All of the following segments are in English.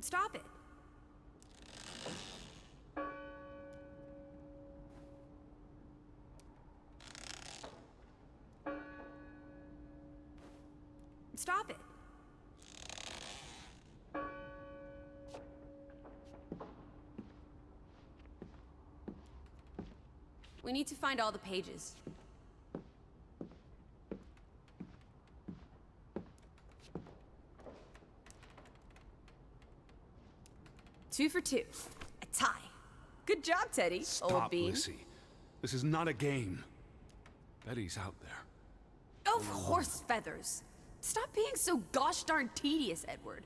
Stop it. Stop it. We need to find all the pages. Two for two. A tie. Good job, Teddy. Stop, old bean. Lissy. This is not a game. Betty's out there. Of horse feathers. Stop being so gosh darn tedious, Edward.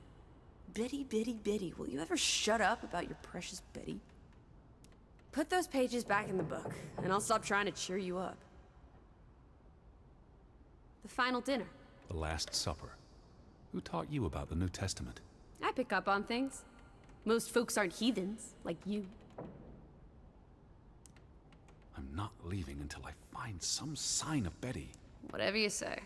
Bitty, bitty, bitty. Will you ever shut up about your precious Betty? Put those pages back in the book, and I'll stop trying to cheer you up. The final dinner. The Last Supper. Who taught you about the New Testament? I pick up on things. Most folks aren't heathens, like you. I'm not leaving until I find some sign of Betty. Whatever you say.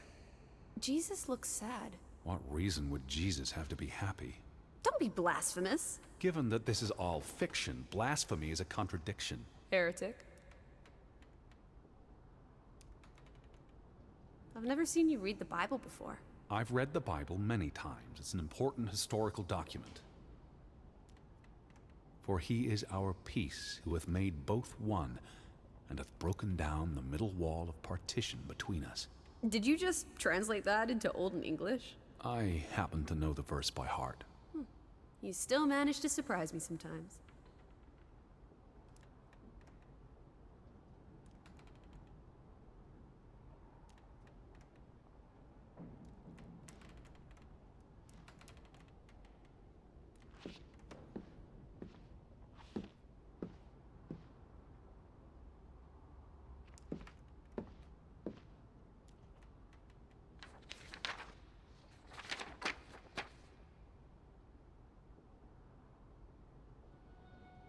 Jesus looks sad. What reason would Jesus have to be happy? Don't be blasphemous. Given that this is all fiction, blasphemy is a contradiction. Heretic. I've never seen you read the Bible before. I've read the Bible many times. It's an important historical document. For he is our peace, who hath made both one, and hath broken down the middle wall of partition between us. Did you just translate that into Old English? I happen to know the verse by heart. You still manage to surprise me sometimes.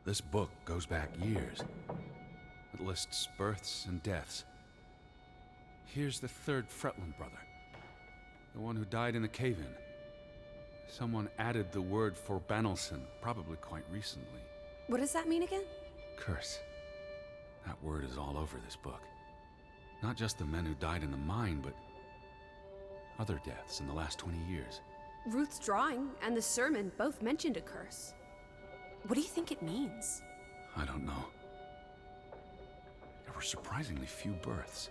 This book goes back years. It lists births and deaths. Here's the third Fretland brother. The one who died in the cave-in. Someone added the word for Banelson, probably quite recently. What does that mean again? Curse. That word is all over this book. Not just the men who died in the mine, but other deaths in the last 20 years. Ruth's drawing and the sermon both mentioned a curse. What do you think it means? I don't know. There were surprisingly few births.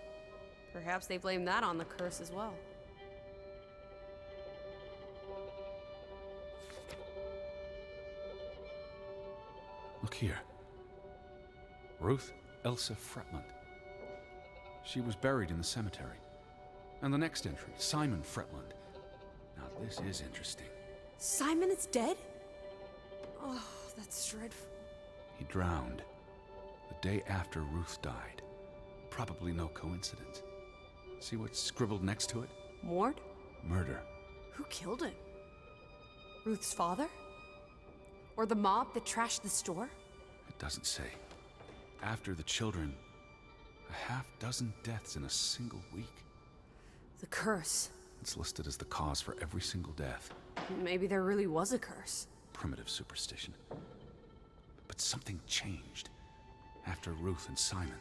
Perhaps they blame that on the curse as well. Look here. Ruth Elsa Fretland. She was buried in the cemetery. And the next entry, Simon Fretland. Now this is interesting. Simon is dead? Oh, that's dreadful. He drowned the day after Ruth died. Probably no coincidence. See what's scribbled next to it? Mord? Murder. Who killed him? Ruth's father? Or the mob that trashed the store? It doesn't say. After the children, a half-dozen deaths in a single week. The curse. It's listed as the cause for every single death. Maybe there really was a curse. Primitive superstition. But something changed after Ruth and Simon.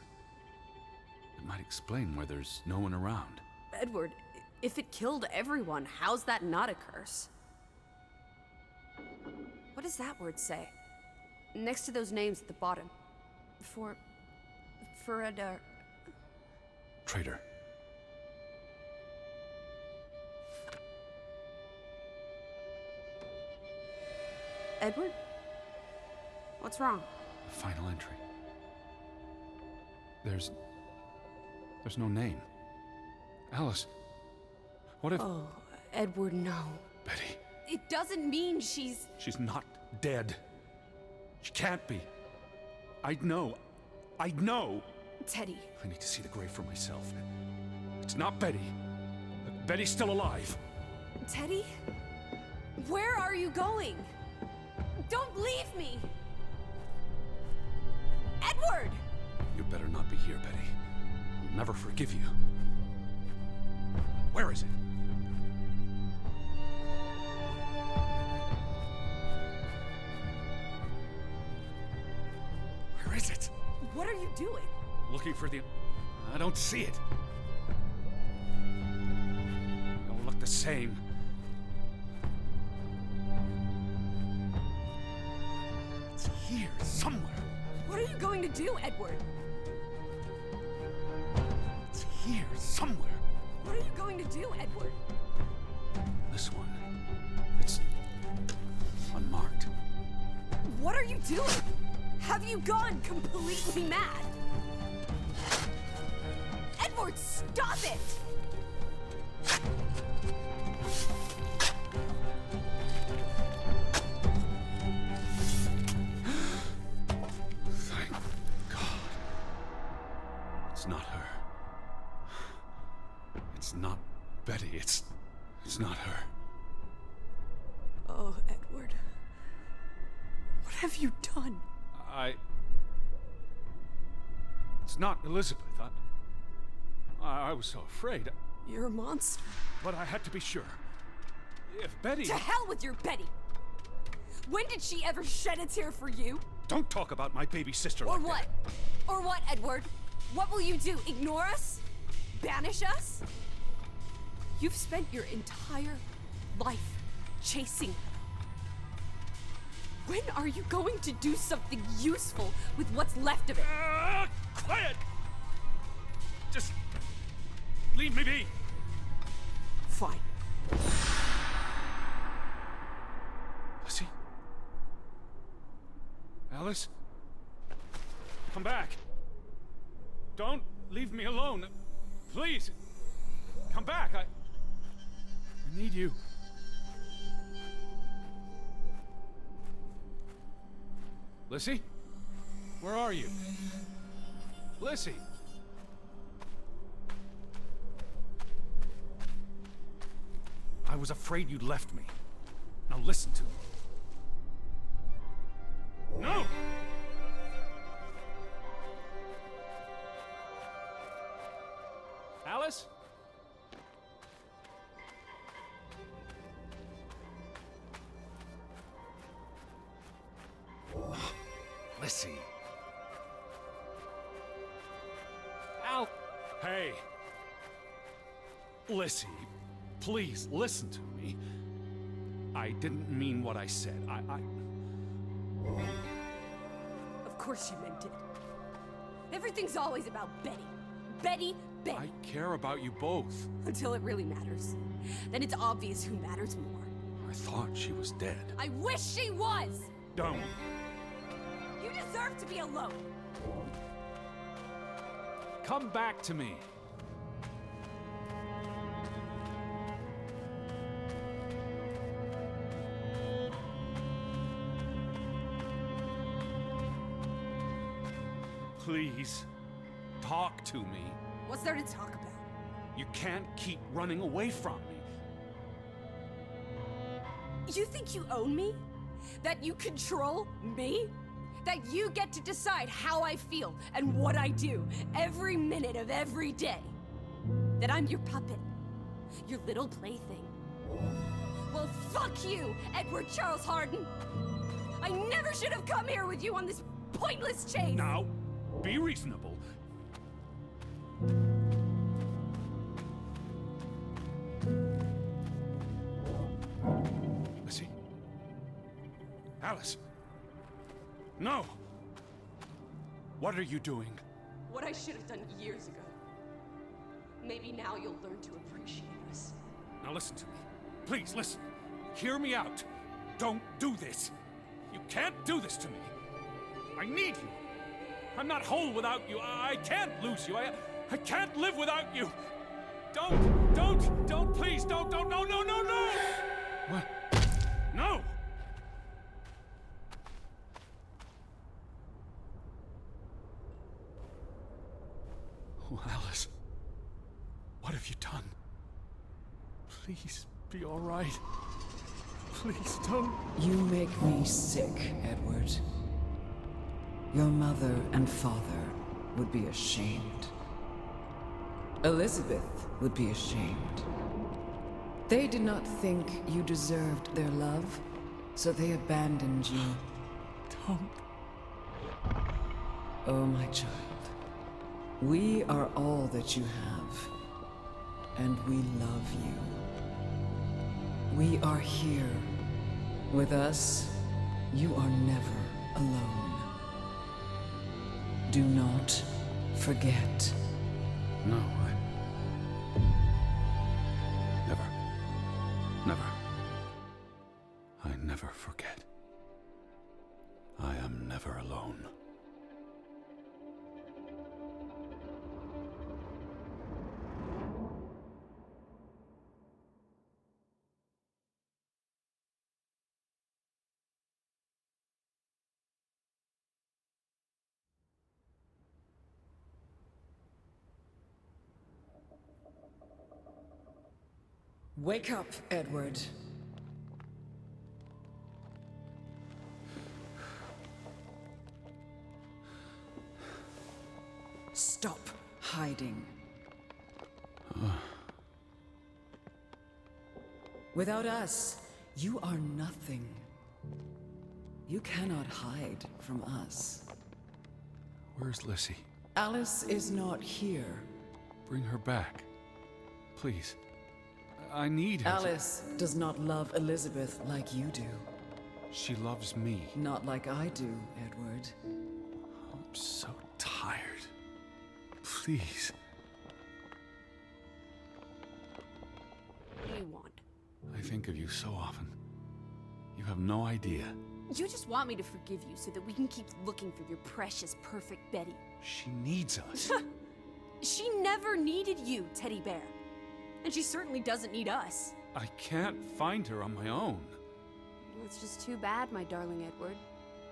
It might explain why there's no one around. Edward, if it killed everyone, how's that not a curse? What does that word say? Next to those names at the bottom. For Traitor. Edward? What's wrong? The final entry. There's no name. Alice, what if... Oh, Edward, no. Betty. It doesn't mean she's... She's not dead. She can't be. I'd know. I'd know. Teddy. I need to see the grave for myself. It's not Betty. Betty's still alive. Teddy? Where are you going? Don't leave me! Edward! You'd better not be here, Betty. I'll never forgive you. Where is it? doing? Looking for the... I don't see it. They all look the same. It's here, somewhere. What are you going to do, Edward? It's here, somewhere. What are you going to do, Edward? This one. It's... unmarked. What are you doing? Have you gone completely mad? Edward, stop it! Thank God. It's not her. It's not Betty. It's not her. Oh, Edward. What have you done? It's not Elizabeth. I was so afraid. You're a monster. But I had to be sure. If Betty... To hell with your Betty! When did she ever shed a tear for you? Don't talk about my baby sister Or like what? that. Or what, Edward? What will you do? Ignore us? Banish us? You've spent your entire life chasing her. When are you going to do something useful with what's left of it? Quiet! Just... leave me be. Fine. Lissy? Alice? Come back. Don't leave me alone. Please. Come back. I need you. Lissy? Where are you? Lissy? I was afraid you'd left me. Now listen to me. No! Alice? Lissy. Al. Hey. Lissy, please listen to me. I didn't mean what I said. Of course you meant it. Everything's always about Betty. Betty, Betty. I care about you both. Until it really matters. Then it's obvious who matters more. I thought she was dead. I wish she was! Don't. You deserve to be alone. Come back to me. Please, talk to me. What's there to talk about? You can't keep running away from me. You think you own me? That you control me? That you get to decide how I feel and what I do every minute of every day? That I'm your puppet, your little plaything? Well, fuck you, Edward Charles Hardin! I never should have come here with you on this pointless chase! Now, be reasonable. Lissy? Alice? No! What are you doing? What I should have done years ago. Maybe now you'll learn to appreciate us. Now listen to me. Please, listen. Hear me out. Don't do this. You can't do this to me. I need you. I'm not whole without you. I can't lose you. I can't live without you. Don't, please, don't, no. What? No! Oh, Alice. What have you done? Please, be all right. Please, don't. You make me sick, Edward. Your mother and father would be ashamed. Elizabeth would be ashamed. They did not think you deserved their love, so they abandoned you. Don't. Oh, my child. We are all that you have, and we love you. We are here. With us, you are never alone. Do not forget. No, never. Never. I never forget. I am never alone. Wake up, Edward. Stop hiding. Without us, you are nothing. You cannot hide from us. Where's Lissy? Alice is not here. Bring her back. Please. I need her. Alice does not love Elizabeth like you do. She loves me. Not like I do, Edward. I'm so tired. Please. What do you want? I think of you so often. You have no idea. You just want me to forgive you so that we can keep looking for your precious, perfect Betty. She needs us. She never needed you, Teddy Bear. And she certainly doesn't need us. I can't find her on my own. Well, it's just too bad, my darling Edward.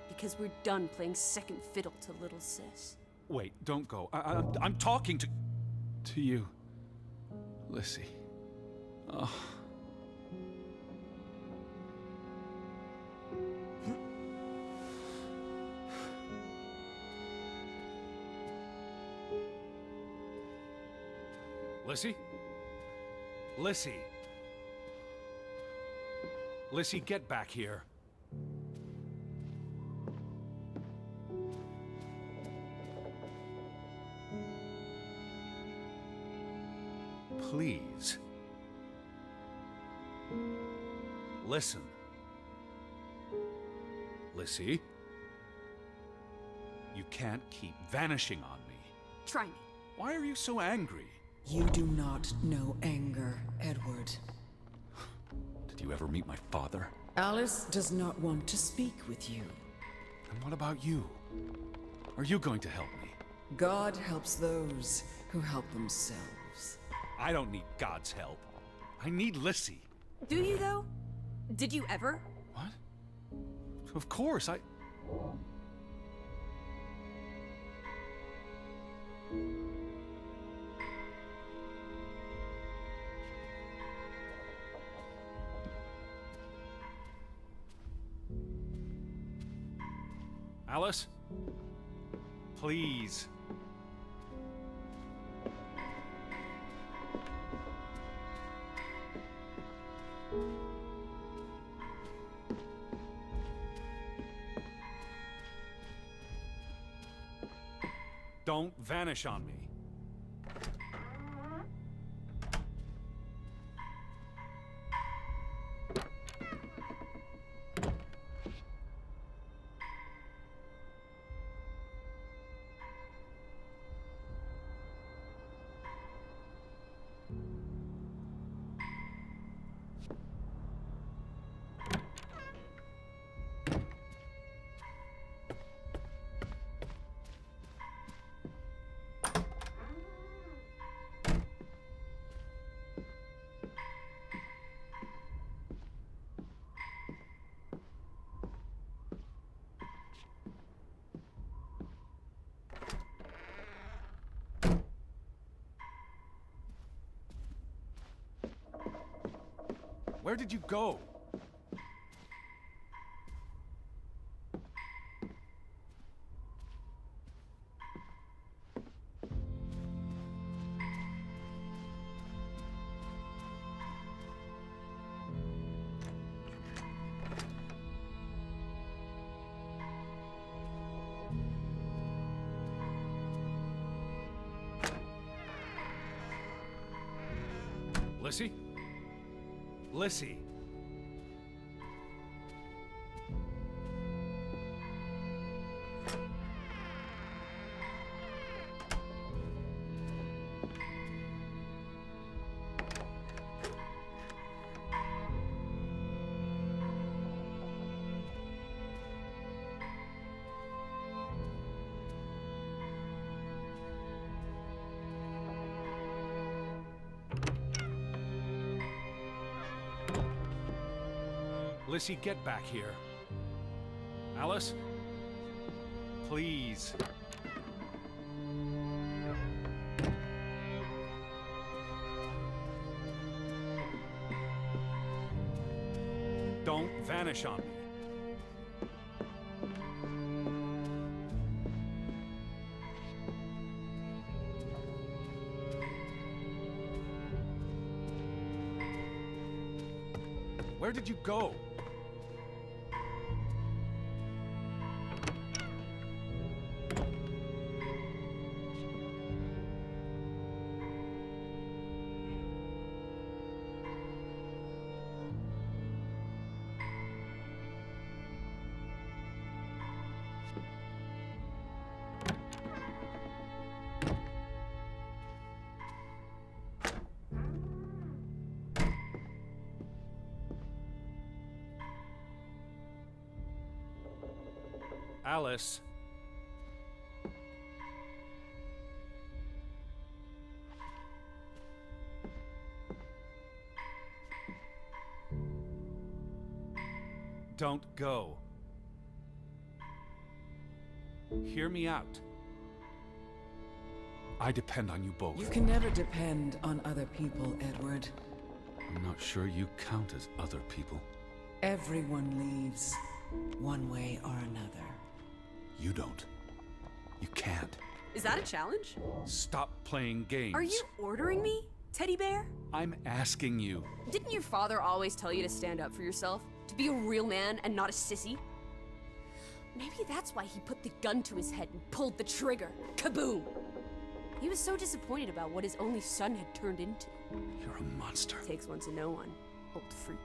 Because we're done playing second fiddle to little sis. Wait, don't go. I'm talking to you, Lissy. Oh. Lissy? Lissy! Lissy, get back here. Please. Listen. Lissy? You can't keep vanishing on me. Try me. Why are you so angry? You do not know anger, Edward. Did you ever meet my father? Alice does not want to speak with you. And what about you? Are you going to help me? God helps those who help themselves. I don't need God's help. I need Lissy. Do you, though? Did you ever? What? Of course, I... Alice? Please. Don't vanish on me. Where did you go? Lissy? Lissy! Lissy, get back here. Alice? Please. Don't vanish on me. Where did you go? Alice. Don't go. Hear me out. I depend on you both. You can never depend on other people, Edward. I'm not sure you count as other people. Everyone leaves, one way or another. You don't. You can't. Is that a challenge? Stop playing games. Are you ordering me, teddy bear? I'm asking you. Didn't your father always tell you to stand up for yourself? To be a real man and not a sissy? Maybe that's why he put the gun to his head and pulled the trigger. Kaboom! He was so disappointed about what his only son had turned into. You're a monster. Takes one to know one. Old fruit.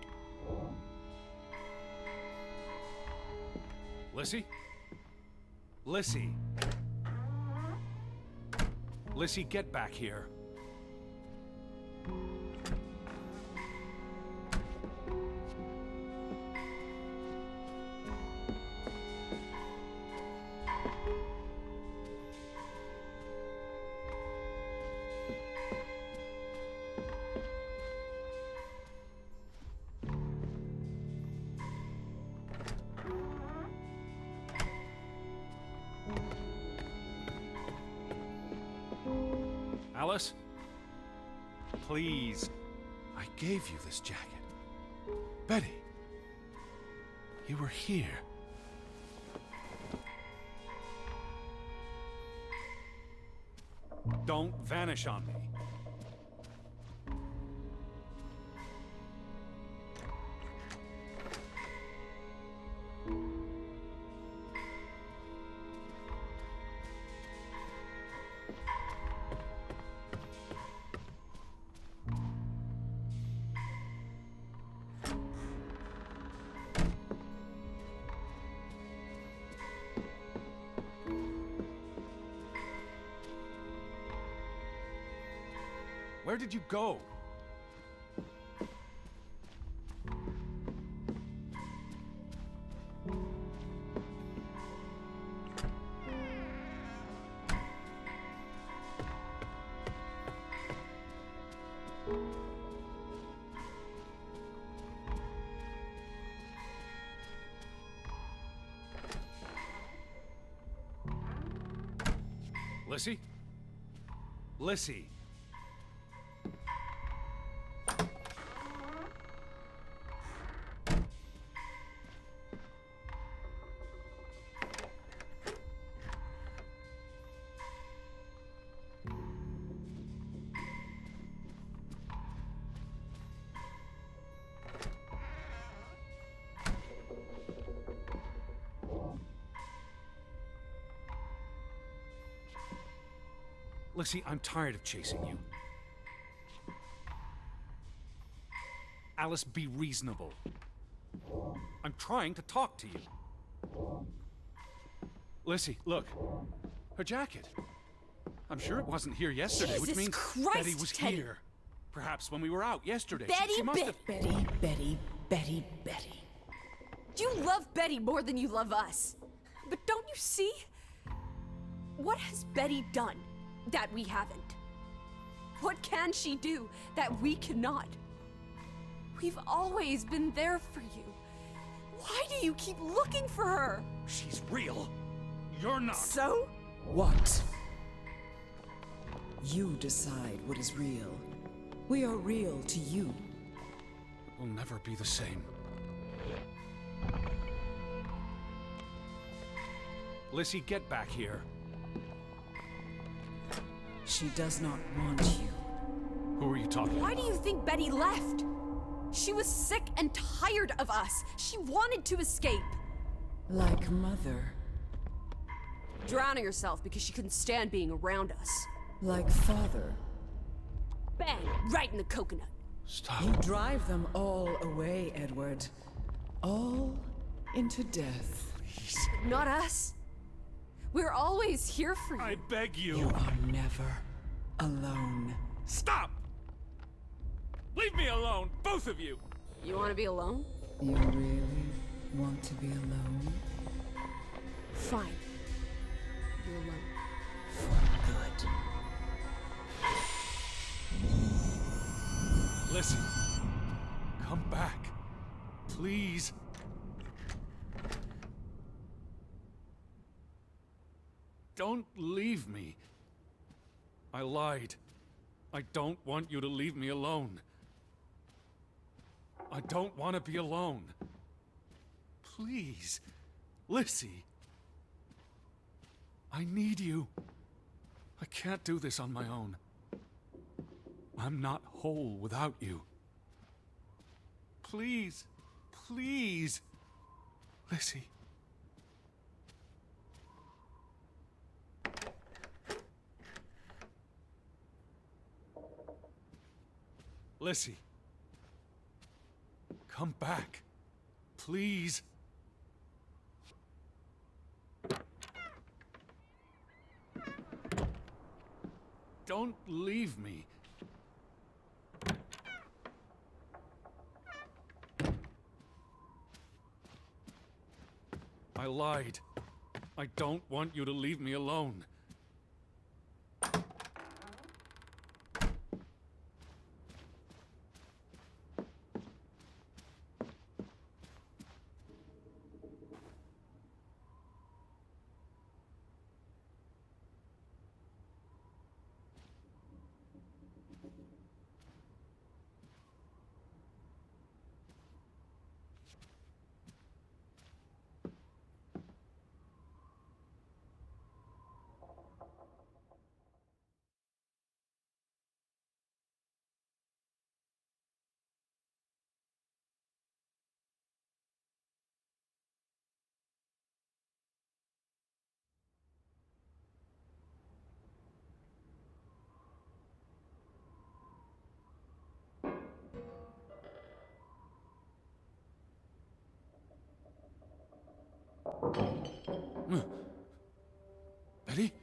Lissy? Lissy! Lissy, get back here. Alice? Please. I gave you this jacket. Betty. You were here. Don't vanish on me. Where did you go? Lissy? Lissy! Lissy, I'm tired of chasing you. Alice, be reasonable. I'm trying to talk to you. Lissy, look. Her jacket. I'm sure it wasn't here yesterday, which Jesus means Christ, Betty was Teddy. here. Perhaps when we were out yesterday. Betty, she must have... Betty. You love Betty more than you love us. But don't you see? What has Betty done that we haven't? What can she do that we cannot? We've always been there for you. Why do you keep looking for her? She's real. You're not. So? What? You decide what is real. We are real to you. We'll never be the same. Lissy, get back here. She does not want you. Who are you talking Why about? do you think Betty left? She was sick and tired of us. She wanted to escape. Like Mother. Drowning herself because she couldn't stand being around us. Like Father. Bang! Right in the coconut. Stop. You drive them all away, Edward. All into death. Please. Not us. We're always here for you. I beg you. You are never alone. Stop! Leave me alone, both of you! You want to be alone? You really want to be alone? Fine. You're alone. For good. Listen. Come back. Please. Don't leave me. I lied. I don't want you to leave me alone. I don't want to be alone. Please. Lissy. I need you. I can't do this on my own. I'm not whole without you. Please. Please. Lissy. Lissy. Come back. Please. Don't leave me. I lied. I don't want you to leave me alone. Betty?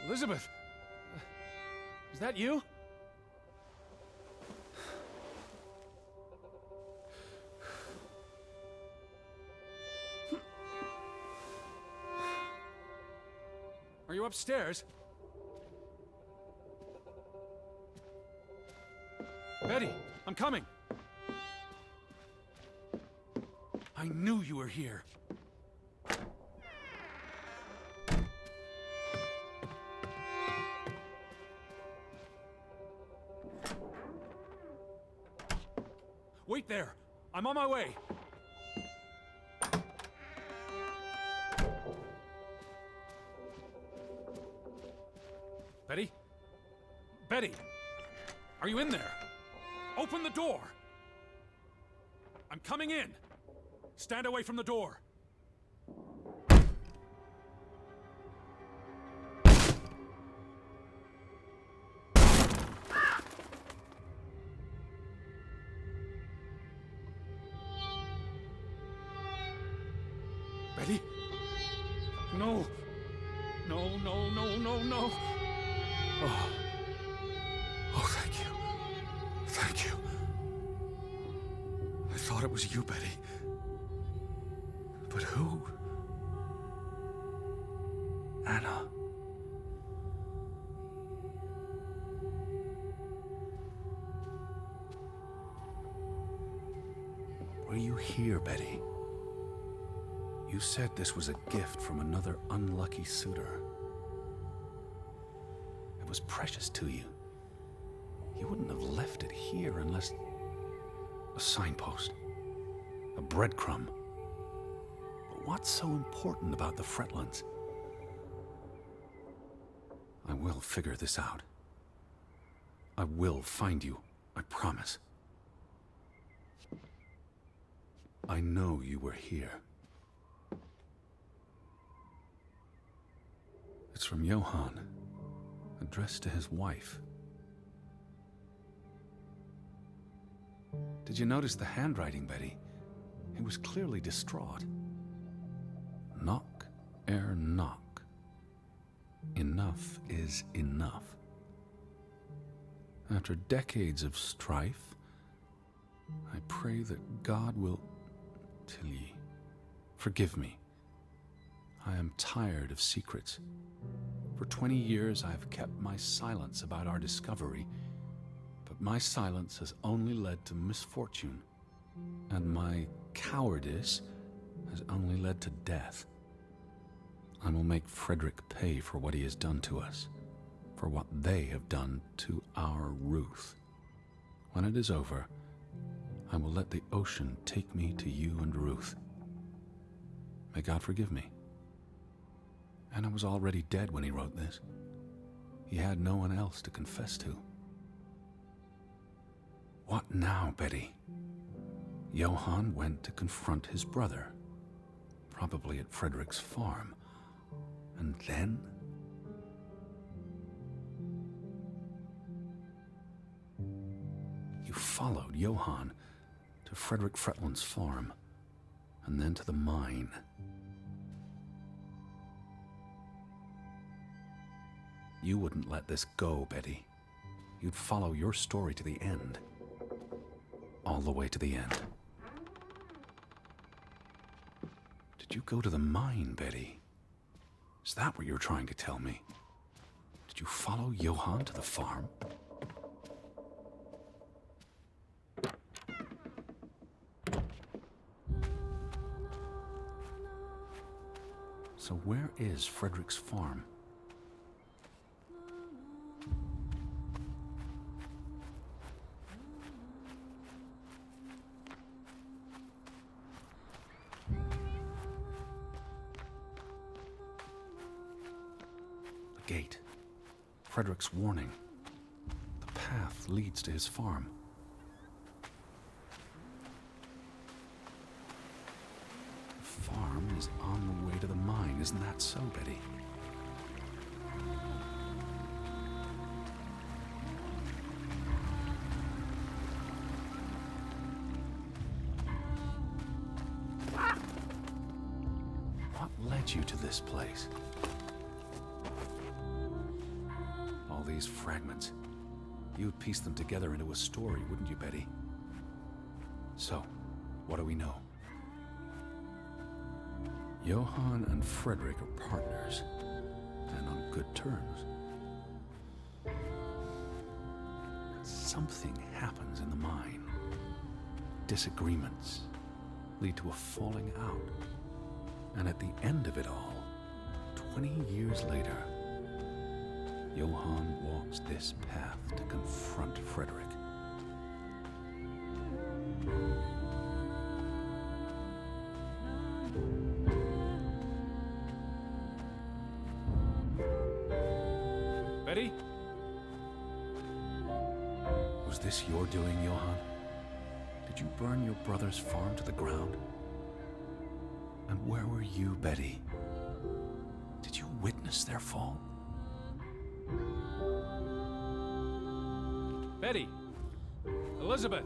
Elizabeth? Is that you? Are you upstairs? Betty, I'm coming. I knew you were here. Wait there. I'm on my way. Betty? Betty! Are you in there? Open the door! I'm coming in! Stand away from the door! No. No, no, no, no, no. Oh. Oh, thank you. Thank you. I thought it was you, Betty. But who? Anna. Were you here, Betty? You said this was a gift from another unlucky suitor. It was precious to you. You wouldn't have left it here unless... a signpost. A breadcrumb. But what's so important about the Fretlands? I will figure this out. I will find you, I promise. I know you were here. It's from Johan, addressed to his wife. Did you notice the handwriting, Betty? He was clearly distraught. Knock ere knock. Enough is enough. After decades of strife, I pray that God will... Tilly, forgive me. I am tired of secrets. For 20 years I've kept my silence about our discovery, but my silence has only led to misfortune, and my cowardice has only led to death. I will make Frederick pay for what he has done to us, for what they have done to our Ruth. When it is over, I will let the ocean take me to you and Ruth. May God forgive me. Anna was already dead when he wrote this. He had no one else to confess to. What now, Betty? Johan went to confront his brother, probably at Frederick's farm. And then? You followed Johan to Frederick Fretland's farm, and then to the mine. You wouldn't let this go, Betty. You'd follow your story to the end. All the way to the end. Did you go to the mine, Betty? Is that what you're trying to tell me? Did you follow Johan to the farm? So where is Frederick's farm? The gate. Frederick's warning. The path leads to his farm. Farm is on the way to the mine, isn't that so, Betty? What led you to this place? All these fragments. You'd piece them together into a story, wouldn't you, Betty? So, what do we know? Johan and Frederick are partners, and on good terms. But something happens in the mine. Disagreements lead to a falling out. And at the end of it all, 20 years later, Johan walks this path to confront Frederick. Betty? Was this your doing, Johan? Did you burn your brother's farm to the ground? And where were you, Betty? Did you witness their fall? Betty! Elizabeth!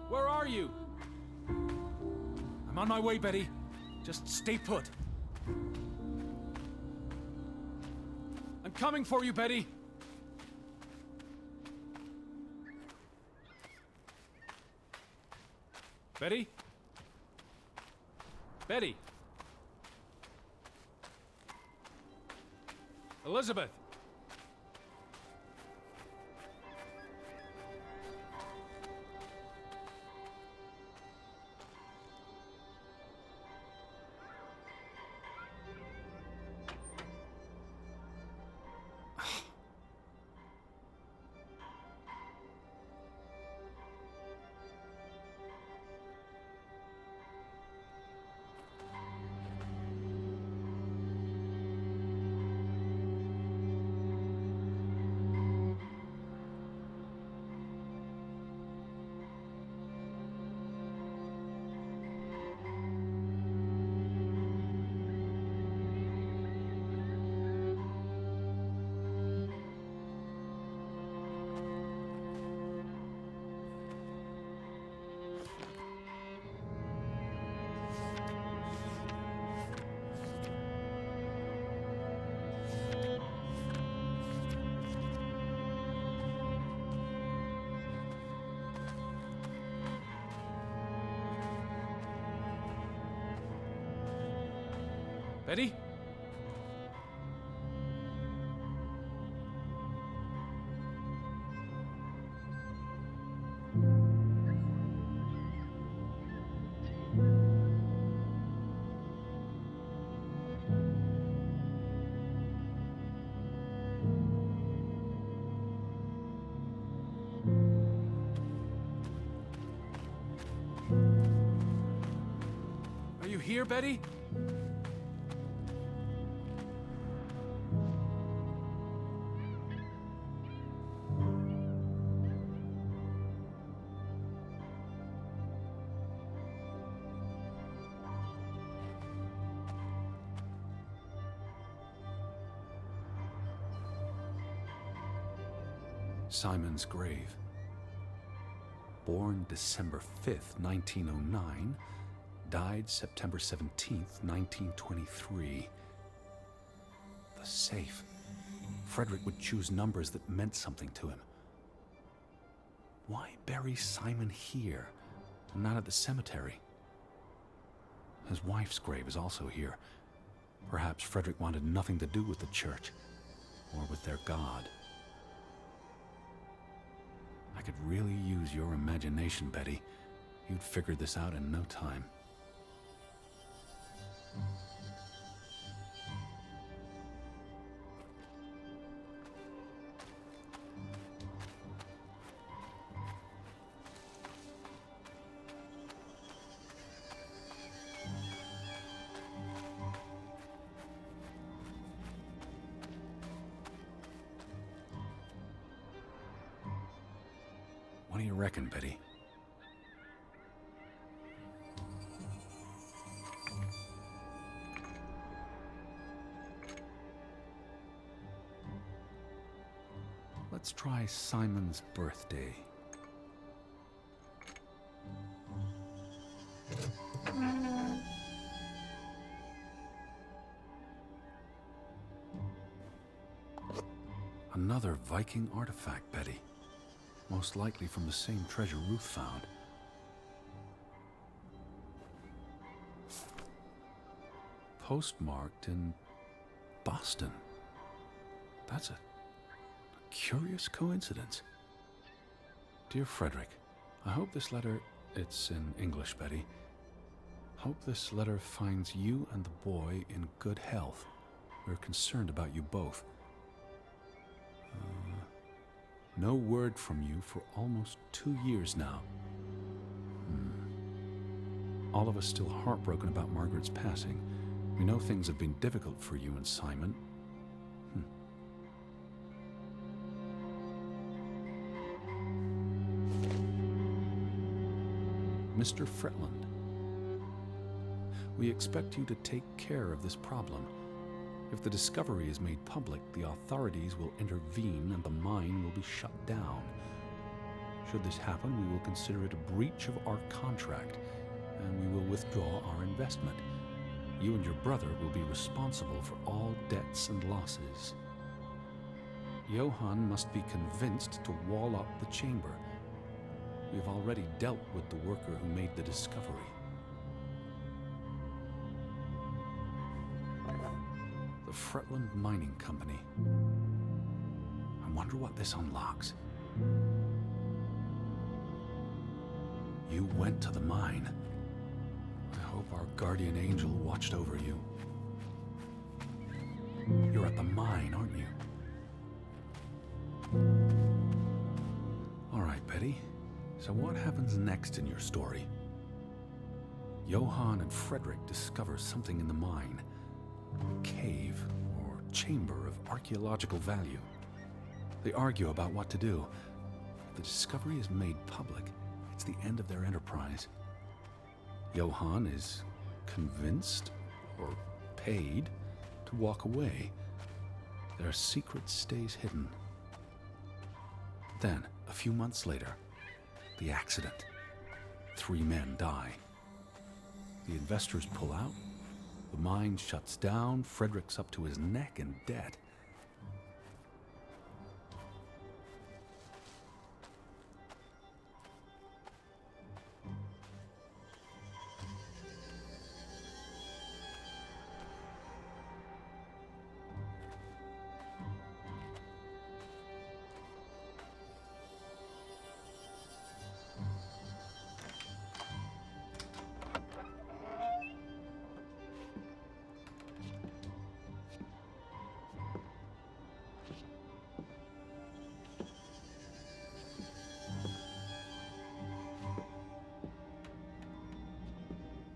Where are you? I'm on my way, Betty. Just stay put. I'm coming for you, Betty! Betty? Betty? Elizabeth! Betty? Are you here, Betty? Simon's grave. Born December 5th, 1909, died September 17th, 1923. The safe. Frederick would choose numbers that meant something to him. Why bury Simon here, and not at the cemetery? His wife's grave is also here. Perhaps Frederick wanted nothing to do with the church, or with their God. I could really use your imagination, Betty. You'd figured this out in no time. What do you reckon, Betty? Let's try Simon's birthday. Another Viking artifact, Betty. Most likely from the same treasure Ruth found. Postmarked in Boston. That's a curious coincidence. Dear Frederick, I hope this letter, it's in English, Betty. Hope this letter finds you and the boy in good health. We're concerned about you both. No word from you for almost 2 years now. All of us still heartbroken about Margaret's passing. We know things have been difficult for you and Simon. Mr. Fretland, we expect you to take care of this problem. If the discovery is made public, the authorities will intervene and the mine will be shut down. Should this happen, we will consider it a breach of our contract, and we will withdraw our investment. you and your brother will be responsible for all debts and losses. Johann must be convinced to wall up the chamber. We have already dealt with the worker who made the discovery. The Fretland Mining Company. I wonder what this unlocks. You went to the mine. I hope our guardian angel watched over you. You're at the mine, aren't you? All right, Betty. So what happens next in your story? Johann and Frederick discover something in the mine. A cave or chamber of archaeological value. They argue about what to do. If the discovery is made public, it's the end of their enterprise. Johann is convinced or paid to walk away. Their secret stays hidden. Then, a few months later, the accident. 3 men die. The investors pull out. The mine shuts down. Frederick's up to his neck in debt.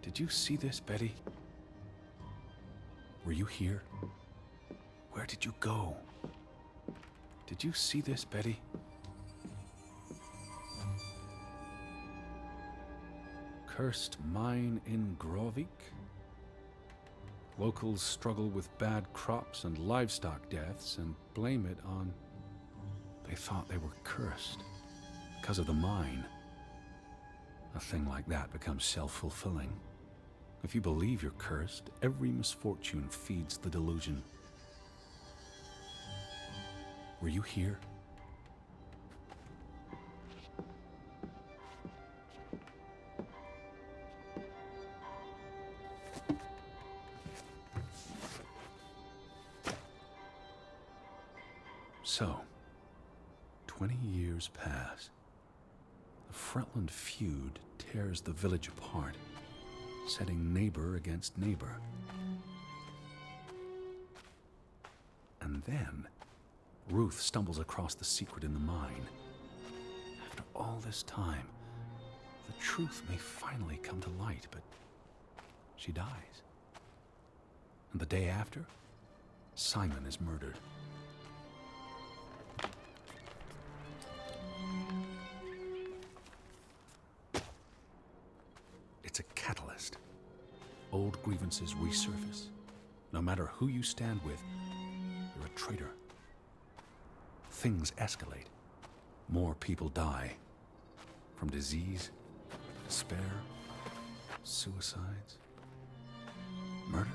Did you see this, Betty? Were you here? Where did you go? Did you see this, Betty? Cursed mine in Grovik? Locals struggle with bad crops and livestock deaths and blame it on... They thought they were cursed because of the mine. A thing like that becomes self-fulfilling. If you believe you're cursed, every misfortune feeds the delusion. Were you here? So, 20 years pass. The Fretland feud tears the village apart, setting neighbor against neighbor. And then, Ruth stumbles across the secret in the mine. After all this time, the truth may finally come to light, but she dies. And the day after, Simon is murdered. It's a catalyst. Old grievances resurface. No matter who you stand with, you're a traitor. Things escalate. More people die. From disease, despair, suicides, murder.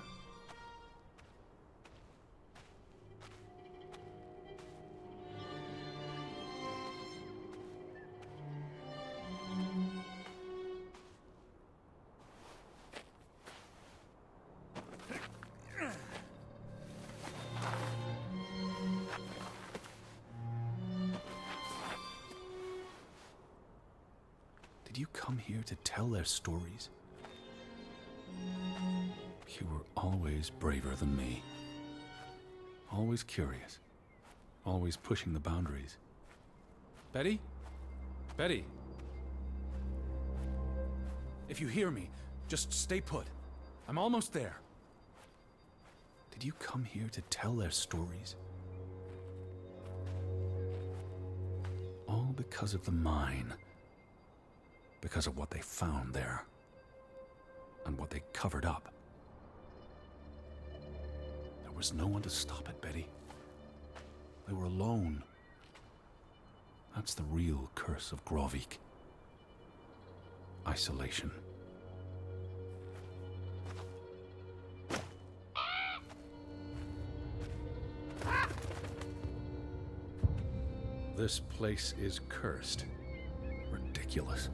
Did you come here to tell their stories? You were always braver than me. Always curious. Always pushing the boundaries. Betty? Betty? If you hear me, just stay put. I'm almost there. Did you come here to tell their stories? All because of the mine. Because of what they found there. And what they covered up. There was no one to stop it, Betty. They were alone. That's the real curse of Grovik. Isolation. this place is cursed. Ridiculous.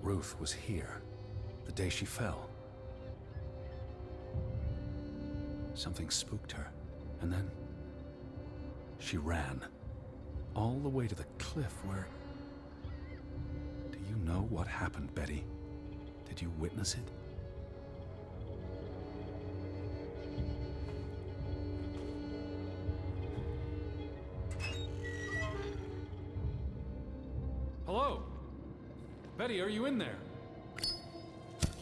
Ruth was here, the day she fell. Something spooked her, and then she ran, all the way to the cliff where... Do you know what happened, Betty? Did you witness it? Hello? Betty, are you in there?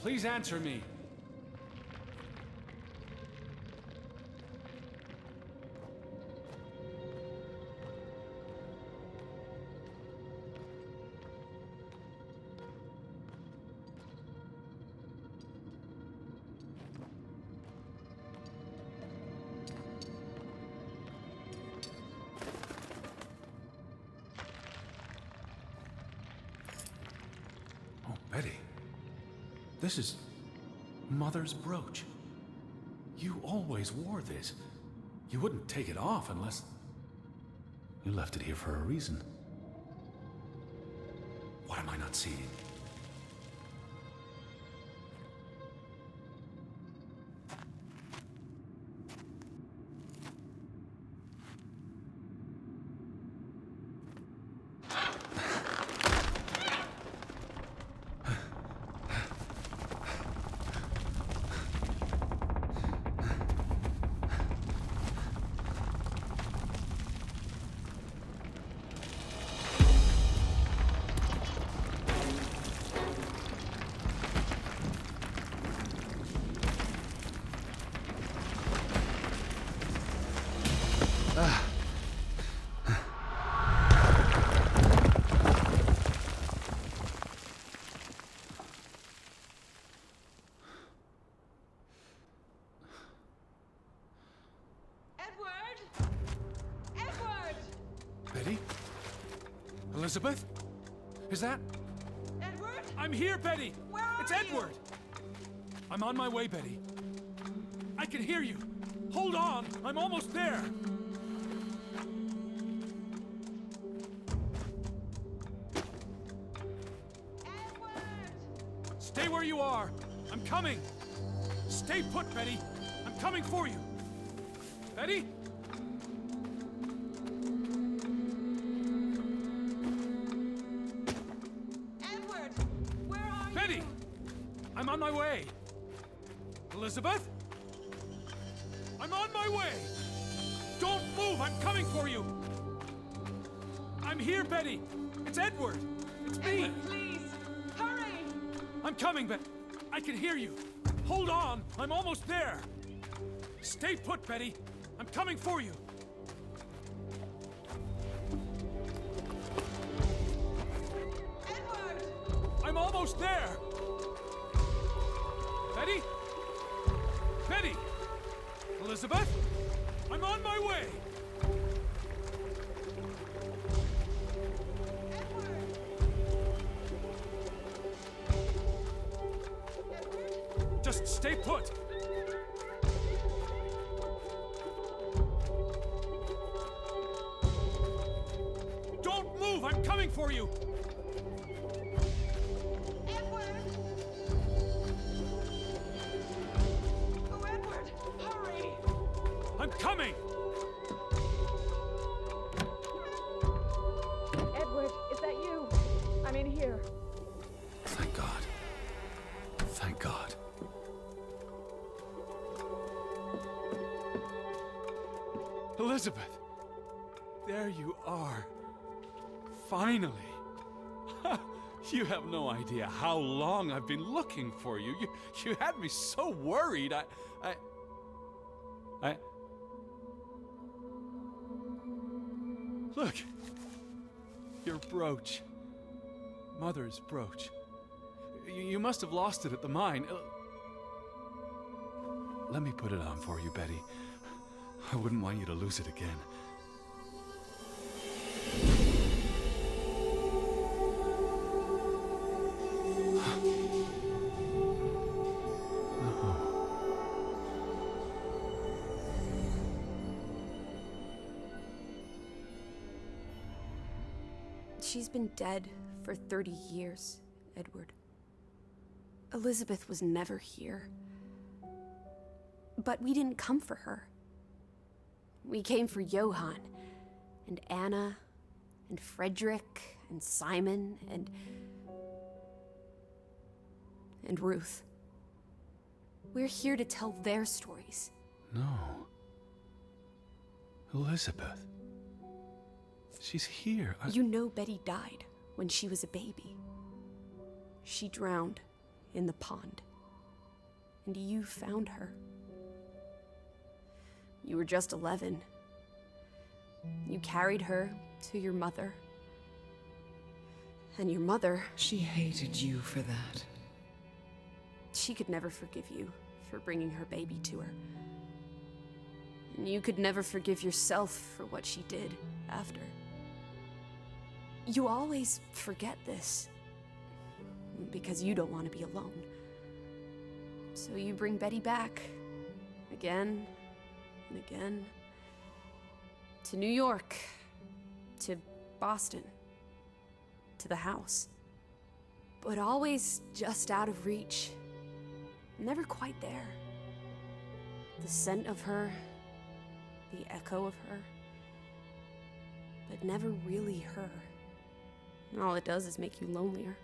Please answer me. Oh, Betty. This is Mother's brooch. You always wore this. You wouldn't take it off unless... You left it here for a reason. What am I not seeing? Betty? Elizabeth? Is that... Edward? I'm here, Betty! Where are It's you? Edward! I'm on my way, Betty. I can hear you. Hold on, I'm almost there. Edward! Stay where you are. I'm coming. Stay put, Betty. I'm coming for you. Betty? Edward! Where are Betty! you? I'm on my way. Elizabeth? I'm on my way. Don't move. I'm coming for you. I'm here, Betty. It's Edward. It's me. Edward, please! Hurry! I'm coming, but I can hear you. Hold on. I'm almost there. Stay put, Betty. I'm coming for you. Edward! I'm almost there. Betty? Betty? Elizabeth? I'm on my way. Edward! Just stay put. Don't move. I'm coming for you. Edward! Oh, Edward! Hurry! I'm coming. Edward, is that you? I'm in here. Thank God. Thank God. Elizabeth, there you are. Finally. You have no idea how long I've been looking for you. You had me so worried. I... Look. Your brooch. Mother's brooch. You must have lost it at the mine. Let me put it on for you, Betty. I wouldn't want you to lose it again. She's been dead for 30 years, Edward. Elizabeth was never here. But we didn't come for her. We came for Johann, and Anna, and Frederick, and Simon, and Ruth. We're here to tell their stories. No. Elizabeth. She's here. You know Betty died when she was a baby. She drowned in the pond. And you found her. You were just 11. You carried her to your mother. And your mother... She hated you for that. She could never forgive you for bringing her baby to her. And you could never forgive yourself for what she did after. You always forget this. Because you don't want to be alone. So you bring Betty back. Again and again. To New York. To Boston. To the house. But always just out of reach. Never quite there. The scent of her. The echo of her. But never really her. And all it does is make you lonelier.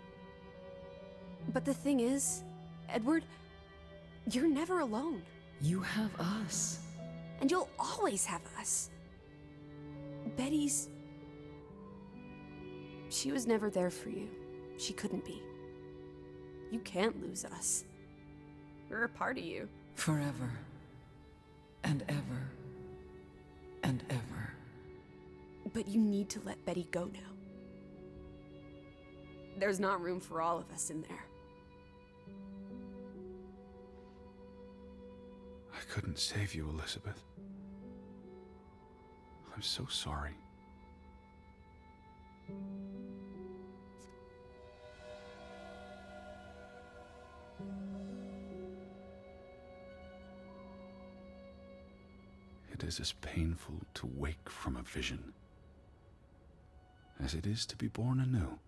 But the thing is, Edward, you're never alone. You have us. And you'll always have us. Betty's... She was never there for you. She couldn't be. You can't lose us. We're a part of you. Forever. And ever. And ever. But you need to let Betty go now. There's not room for all of us in there. I couldn't save you, Elizabeth. I'm so sorry. It is as painful to wake from a vision as it is to be born anew.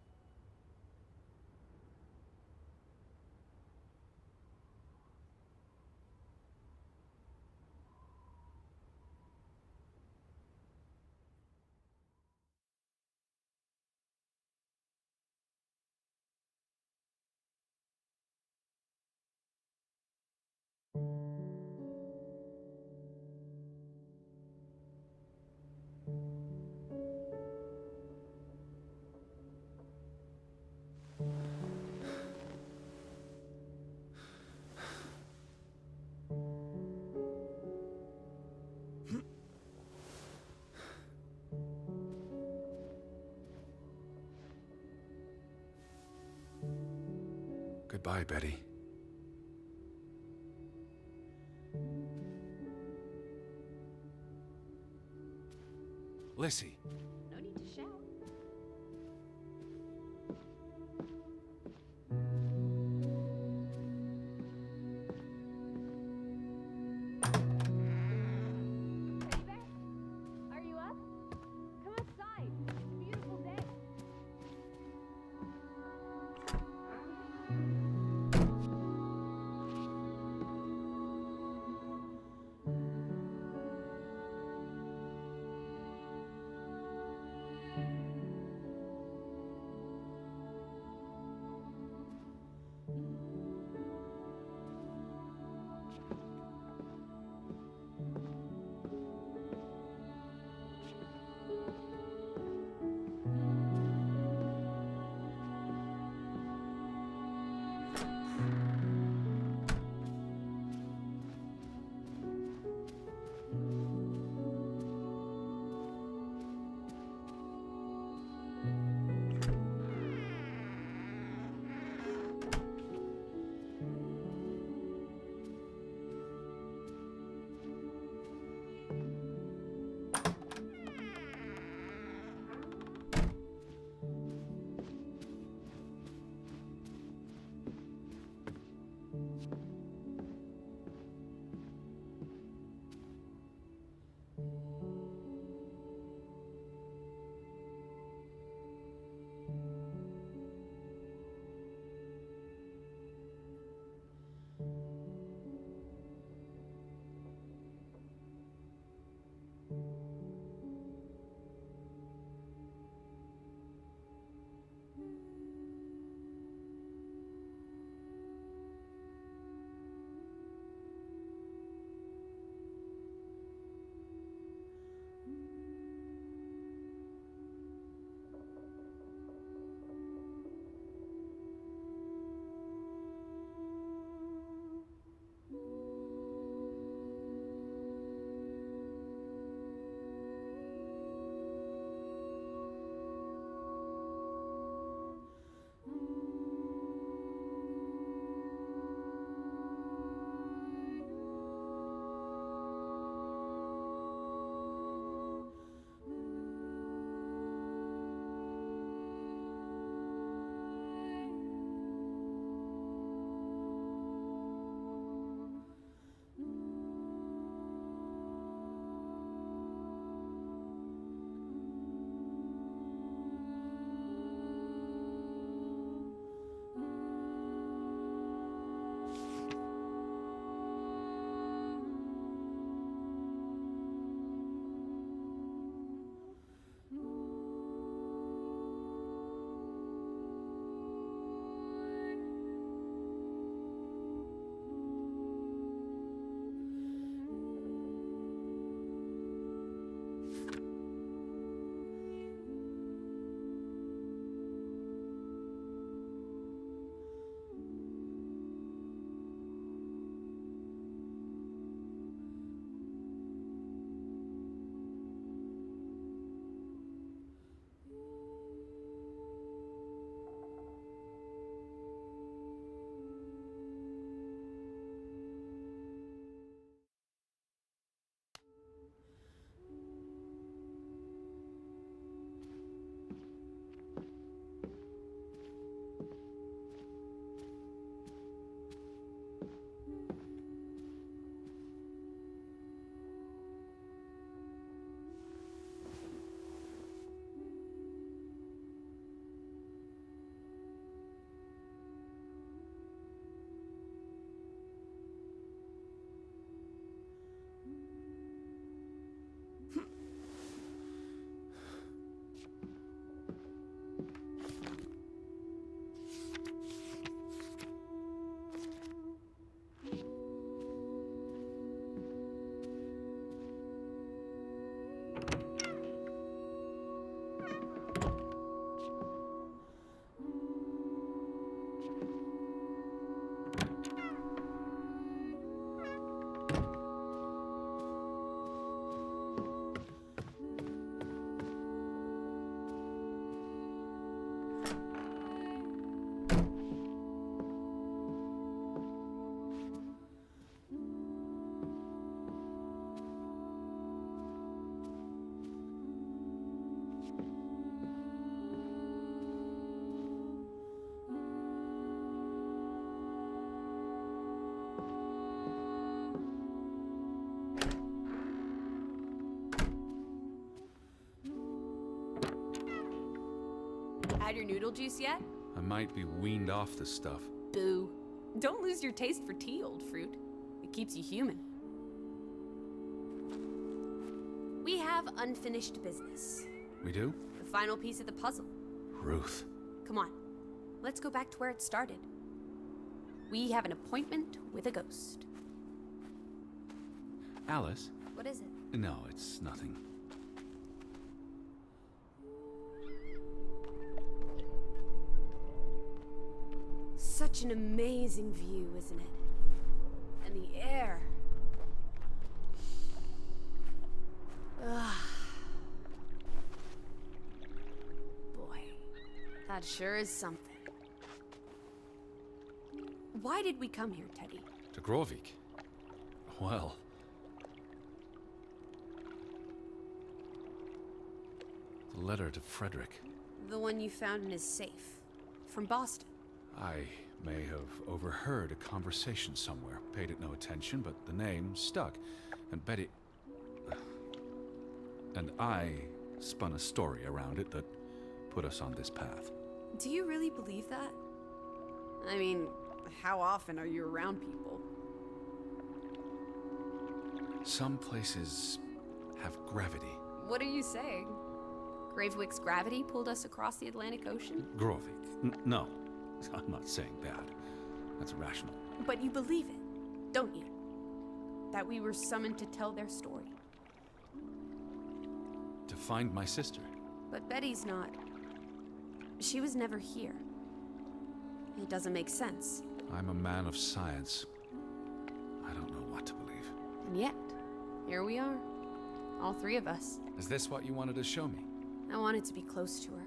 Goodbye, Betty. Lissy. No need to shout. Hey there. Are you up? Come outside. It's a beautiful day. Had your noodle juice yet? I might be weaned off this stuff. Boo. Don't lose your taste for tea, old fruit. It keeps you human. We have unfinished business. We do? The final piece of the puzzle. Ruth. Come on. Let's go back to where it started. We have an appointment with a ghost. Alice? What is it? No, it's nothing. Such an amazing view, isn't it? And the air. Ugh. Boy, that sure is something. Why did we come here, Teddy? To Grovik? Well... the letter to Frederick. The one you found in his safe. From Boston. I may have overheard a conversation somewhere, paid it no attention, but the name stuck. And Betty... and I spun a story around it that put us on this path. Do you really believe that? I mean, how often are you around people? Some places have gravity. What are you saying? Gravewick's gravity pulled us across the Atlantic Ocean? Grovik. No, I'm not saying that. That's irrational. But you believe it, don't you? That we were summoned to tell their story. To find my sister. But Betty's not. She was never here. It doesn't make sense. I'm a man of science. I don't know what to believe. And yet, here we are. All three of us. Is this what you wanted to show me? I wanted to be close to her.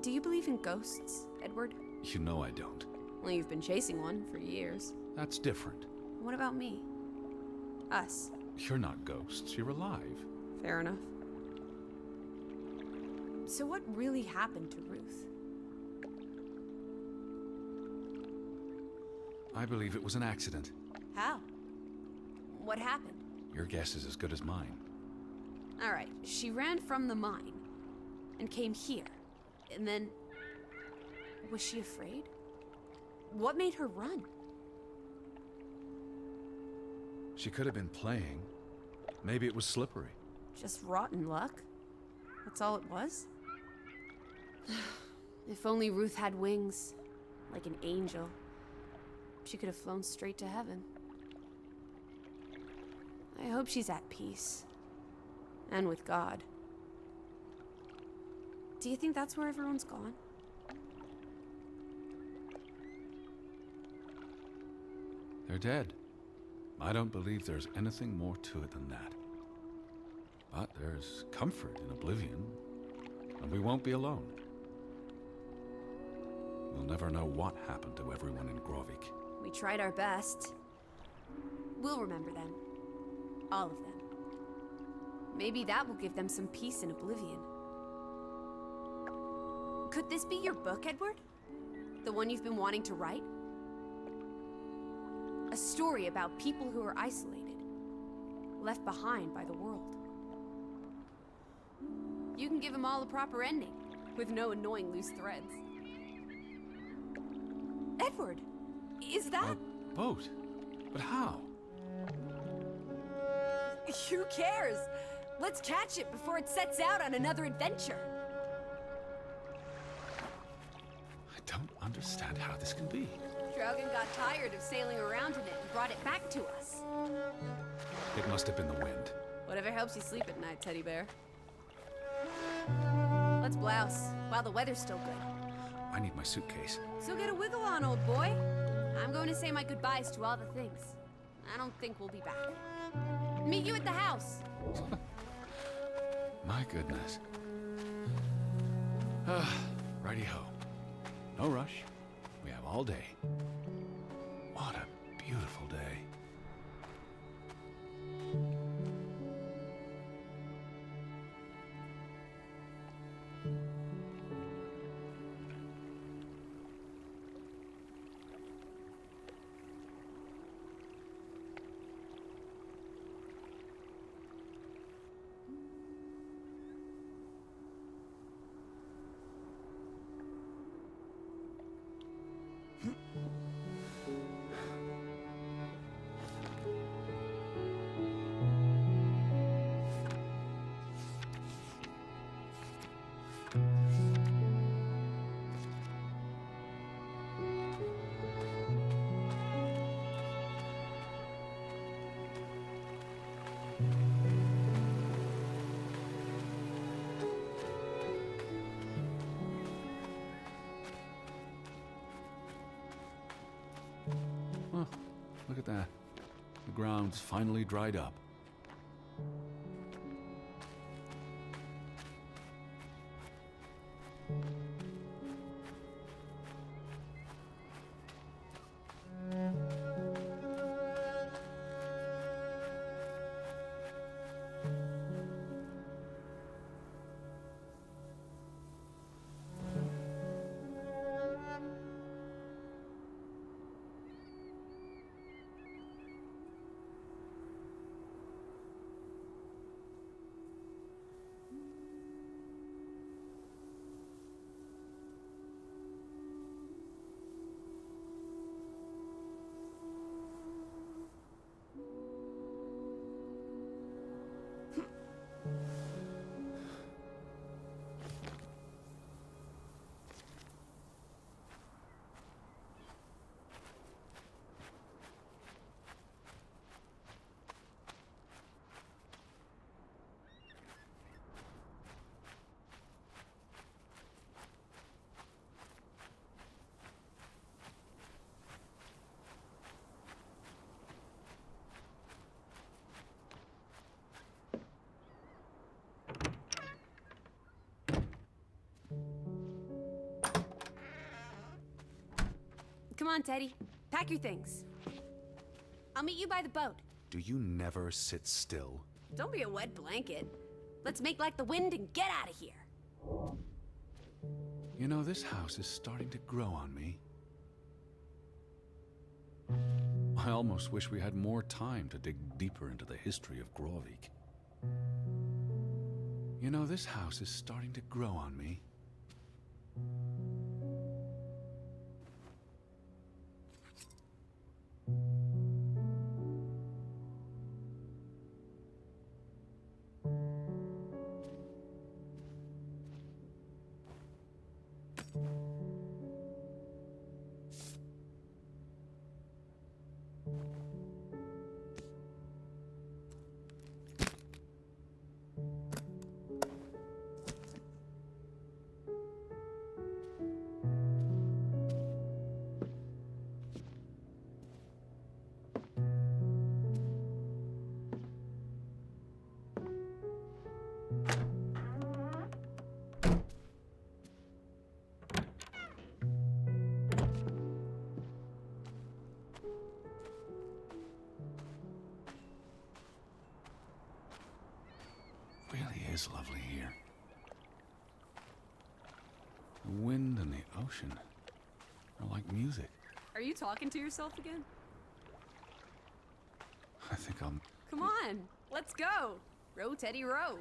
Do you believe in ghosts, Edward? You know I don't. Well, you've been chasing one for years. That's different. What about me? Us. You're not ghosts, you're alive. Fair enough. So what really happened to Ruth? I believe it was an accident. How? What happened? Your guess is as good as mine. All right, she ran from the mine and came here. And then... was she afraid? What made her run? She could have been playing. Maybe it was slippery. Just rotten luck? That's all it was? If only Ruth had wings, like an angel. She could have flown straight to heaven. I hope she's at peace. And with God. Do you think that's where everyone's gone? They're dead. I don't believe there's anything more to it than that. But there's comfort in oblivion, and we won't be alone. We'll never know what happened to everyone in Grovik. We tried our best. We'll remember them. All of them. Maybe that will give them some peace in oblivion. Could this be your book, Edward? The one you've been wanting to write? A story about people who are isolated, left behind by the world. You can give them all a proper ending, with no annoying loose threads. Edward, is that... A boat? But how? Who cares? Let's catch it before it sets out on another adventure. I don't understand how this can be. Draugen got tired of sailing around in it and brought it back to us. It must have been the wind. Whatever helps you sleep at night, teddy bear. Let's blouse, while the weather's still good. I need my suitcase. So get a wiggle on, old boy. I'm going to say my goodbyes to all the things. I don't think we'll be back. Meet you at the house. My goodness. Righty-ho. No rush. We have all day. What a beautiful day. Well, look at that. The ground's finally dried up. Come on, Teddy. Pack your things. I'll meet you by the boat. Do you never sit still? Don't be a wet blanket. Let's make like the wind and get out of here. You know, this house is starting to grow on me. I almost wish we had more time to dig deeper into the history of Grovik. You know, this house is starting to grow on me. Is lovely here. The wind and the ocean are like music. Are you talking to yourself again? I think I'm... Come on, let's go. Row, Teddy, row.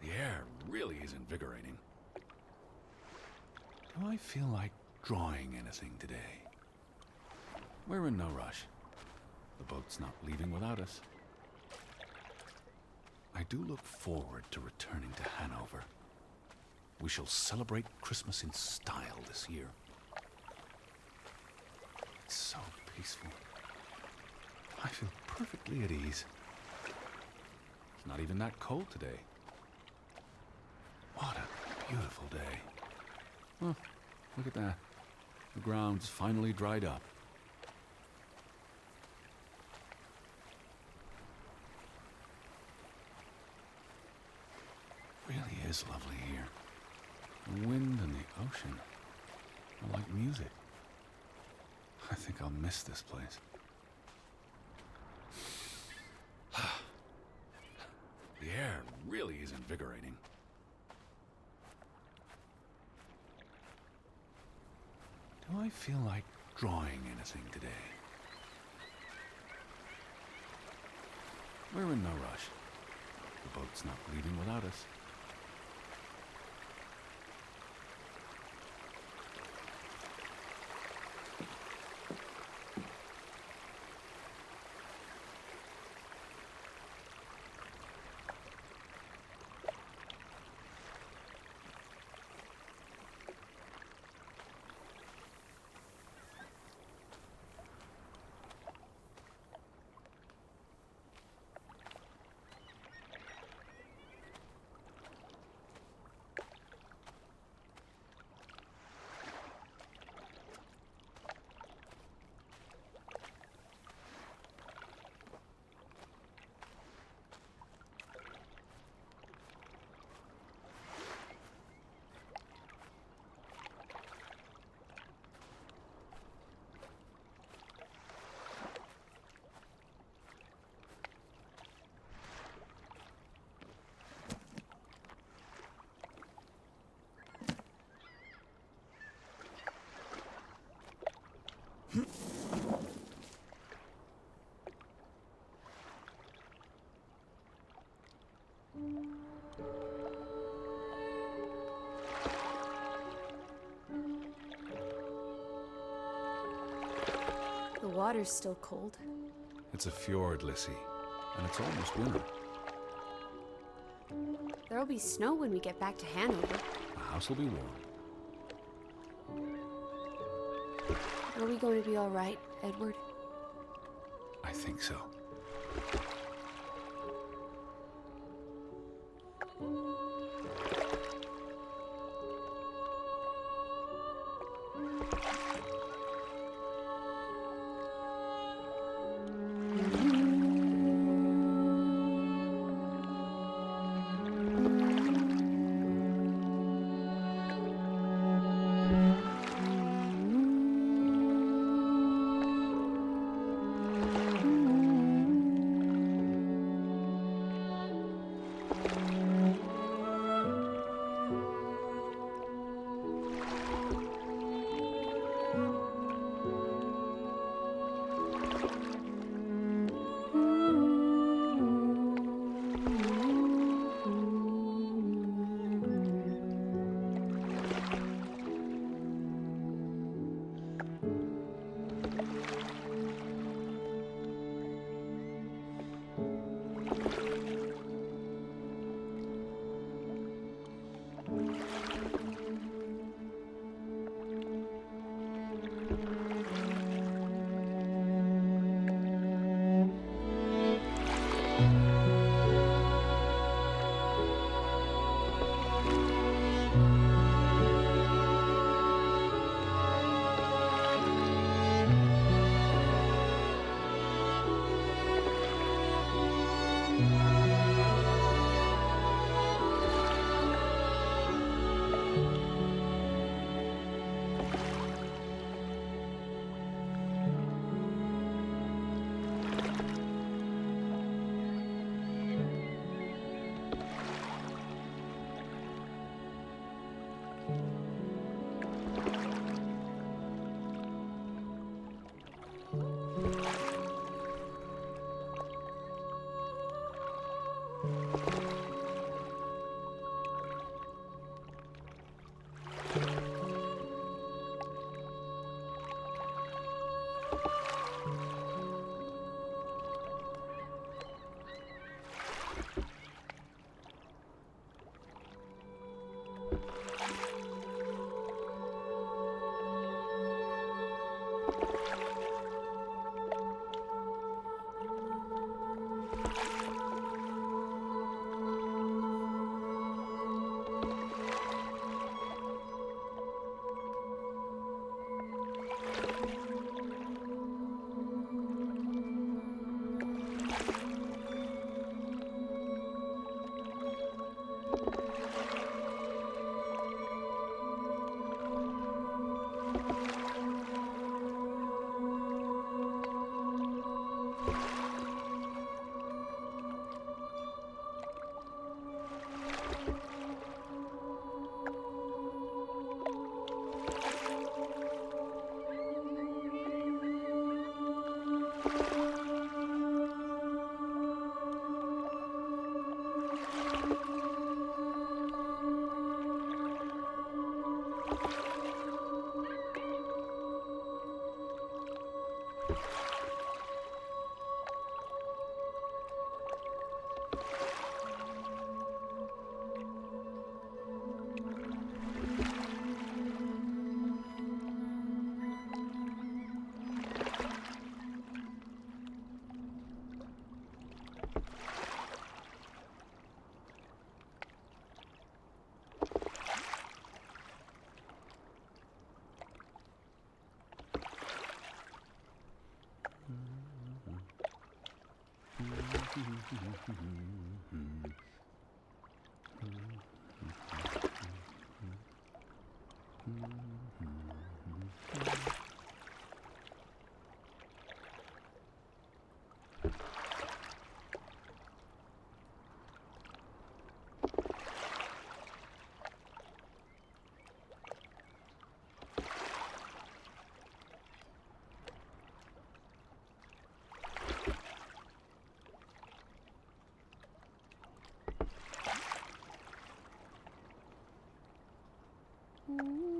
The air really is invigorating. Do I feel like drawing anything today? We're in no rush. The boat's not leaving without us. I do look forward to returning to Hanover. We shall celebrate Christmas in style this year. It's so peaceful. I feel perfectly at ease. It's not even that cold today. What a beautiful day. Oh, look at that. The ground's finally dried up. Really is lovely here. The wind and the ocean are like music. I think I'll miss this place. The air really is invigorating. Do I feel like drawing anything today? We're in no rush. The boat's not leaving without us. water's still cold. It's a fjord, Lissy, and it's almost winter. There'll be snow when we get back to Hanover. The house will be warm. Are we going to be all right, Edward? I think so. Mm-hmm.